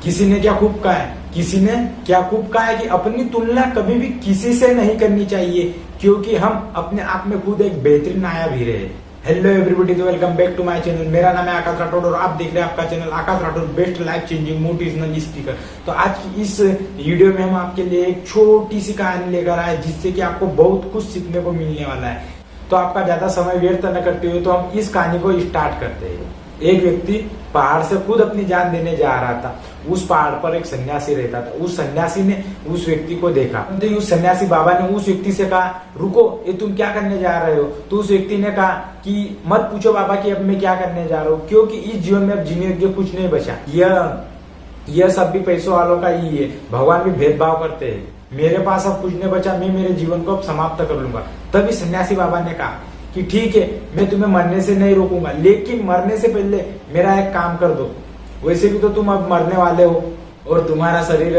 किसी ने क्या खूब कहा है, किसी ने क्या खूब कहा है कि अपनी तुलना कभी भी किसी से नहीं करनी चाहिए, क्योंकि हम अपने आप में खुद एक बेहतरीन नायाब हीरे हैं। हेलो एवरीबॉडी, तो welcome back to my channel. मेरा नाम है आकाश राठौड़ और आप देख रहे हैं आपका channel Akash Rathore, best life changing motivational speaker. तो आज की इस वीडियो में हम आपके लिए एक छोटी सी कहानी लेकर आए, जिससे कि आपको बहुत कुछ सीखने को मिलने वाला है। तो आपका ज्यादा समय व्यर्थ न करते हुए तो हम इस कहानी को स्टार्ट करते हैं। एक व्यक्ति पहाड़ से खुद अपनी जान देने जा रहा था। उस पहाड़ पर एक सन्यासी रहता था। उस सन्यासी ने उस व्यक्ति को देखा, तो उस सन्यासी बाबा ने उस व्यक्ति से कहा, रुको, ये तुम क्या करने जा रहे हो? तो उस व्यक्ति ने कहा कि मत पूछो बाबा कि अब मैं क्या करने जा रहा हूँ, क्योंकि इस जीवन में अब जीने के कुछ नहीं बचा। यह सब भी पैसों वालों का ही है। भगवान भी भेदभाव करते हैं। मेरे पास अब कुछ नहीं बचा, मैं मेरे जीवन को अब समाप्त कर लूंगा। तभी सन्यासी बाबा ने कहा कि ठीक है, मैं तुम्हें मरने से नहीं रोकूंगा, लेकिन मरने से पहले मेरा एक काम कर दो। वैसे भी तो तुम अब मरने वाले हो और तुम्हारा शरीर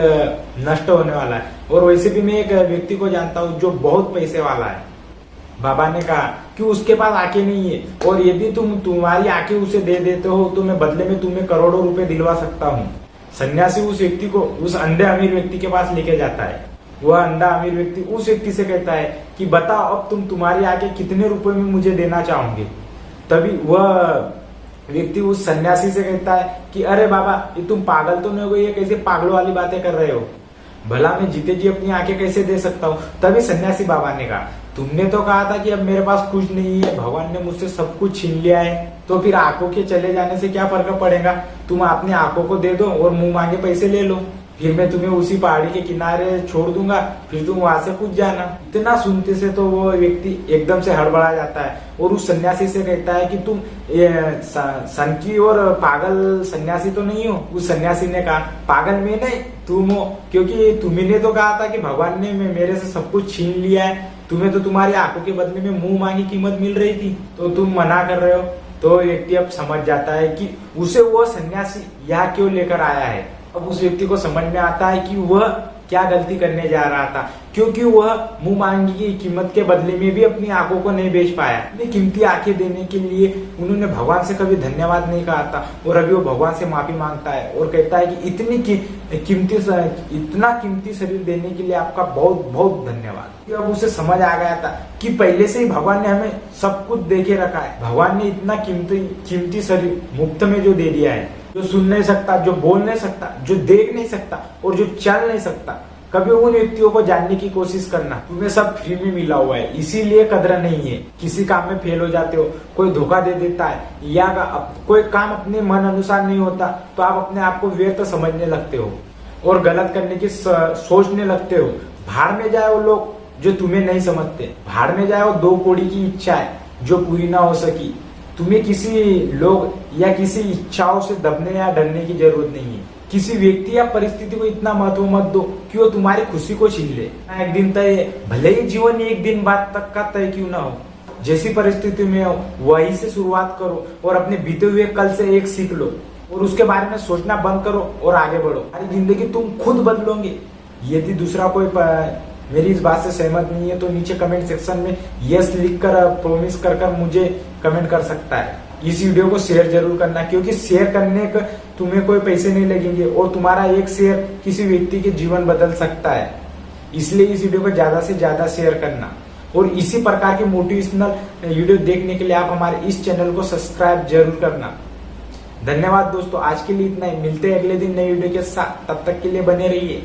नष्ट होने वाला है, और वैसे भी मैं एक व्यक्ति को जानता हूँ जो बहुत पैसे वाला है। बाबा ने कहा कि उसके पास आंखें नहीं है, और यदि तुम तुम्हारी आंखें उसे दे देते हो तो मैं बदले में तुम्हें करोड़ों रुपए दिलवा सकता हूँ। सन्यासी उस व्यक्ति को उस अंधे अमीर व्यक्ति के पास लेके जाता है। वह अंधा अमीर व्यक्ति उस व्यक्ति से कहता है कि बताओ, अब तुम्हारी आगे कितने रुपए में मुझे देना चाहोगे? तभी वह व्यक्ति उस सन्यासी से कहता है कि अरे बाबा, ये तुम पागल तो नहीं हो? ये कैसे पागलों वाली बातें कर रहे हो? भला मैं जीते जी अपनी आंखें कैसे दे सकता हूँ? तभी सन्यासी बाबा ने कहा, तुमने तो कहा था कि अब मेरे पास कुछ नहीं है, भगवान ने मुझसे सब कुछ छीन लिया है, तो फिर आंखों के चले जाने से क्या फर्क पड़ेगा? तुम अपनी आंखों को दे दो और मुंह मांगे पैसे ले लो, फिर मैं तुम्हें उसी पहाड़ी के किनारे छोड़ दूंगा, फिर तुम वहां से कूद जाना। इतना सुनते से तो वो व्यक्ति एकदम से हड़बड़ा जाता है और उस सन्यासी से कहता है कि तुम सनकी और पागल सन्यासी तो नहीं हो? उस सन्यासी ने कहा, पागल मैं नहीं, तुम हो, क्योंकि तुम्ही तो कहा था कि भगवान ने मेरे से सब कुछ छीन लिया है, तुम्हें तो तुम्हारी आंखों के बदले में मुंह मांगी कीमत मिल रही थी, तो तुम मना कर रहे हो। तो व्यक्ति अब समझ जाता है कि उसे वो सन्यासी यहाँ क्यों लेकर आया है। अब उस व्यक्ति को समझ में आता है कि वह क्या गलती करने जा रहा था, क्योंकि वह मुंह मांगी की कीमत के बदले में भी अपनी आंखों को नहीं बेच पाया। अपनी कीमती आंखें देने के लिए उन्होंने भगवान से कभी धन्यवाद नहीं कहा था, और अभी वो भगवान से माफी मांगता है और कहता है कि इतना कीमती शरीर देने के लिए आपका बहुत बहुत धन्यवाद। अब उसे समझ आ गया था कि पहले से ही भगवान ने हमें सब कुछ दे के रखा है। भगवान ने इतना कीमती शरीर मुफ्त में जो दे दिया है, जो सुन नहीं सकता, जो बोल नहीं सकता, जो देख नहीं सकता और जो चल नहीं सकता, कभी उन व्यक्तियों को जानने की कोशिश करना। तुम्हें सब फ्री में मिला हुआ है, इसीलिए कदर नहीं है। किसी काम में फेल हो जाते हो, कोई धोखा दे देता है, या कोई काम अपने मन अनुसार नहीं होता, तो आप अपने आप को व्यर्थ समझने लगते हो और गलत करने की सोचने लगते हो। भाड़ में जाए वो लोग जो तुम्हें नहीं समझते, भाड़ में जाए वो दो कौड़ी की इच्छा है जो पूरी ना हो सकी। तुम्हें किसी लोग या किसी इच्छाओं से दबने या डरने की जरूरत नहीं है। किसी व्यक्ति या परिस्थिति को इतना महत्व मत दो कि वो तुम्हारी खुशी को छीन ले। एक दिन तय, भले ही जीवन एक दिन बाद तक का तय क्यों ना हो, जैसी परिस्थिति में हो वही से शुरुआत करो और अपने बीते हुए कल से एक सीख लो और उसके बारे में सोचना बंद करो और आगे बढ़ो। हमारी जिंदगी तुम खुद बदलोगे। यदि दूसरा कोई मेरी इस बात से सहमत नहीं है तो नीचे कमेंट सेक्शन में यस लिखकर प्रॉमिस कर मुझे कमेंट कर सकता है। इस वीडियो को शेयर जरूर करना, क्योंकि शेयर करने का तुम्हें कोई पैसे नहीं लगेंगे और तुम्हारा एक शेयर किसी व्यक्ति के जीवन बदल सकता है। इसलिए इस वीडियो को ज्यादा से ज्यादा शेयर करना, और इसी प्रकार के मोटिवेशनल वीडियो देखने के लिए आप हमारे इस चैनल को सब्सक्राइब जरूर करना। धन्यवाद दोस्तों, आज के लिए इतना ही। मिलते हैं अगले दिन नई वीडियो के साथ, तब तक के लिए बने रहिए।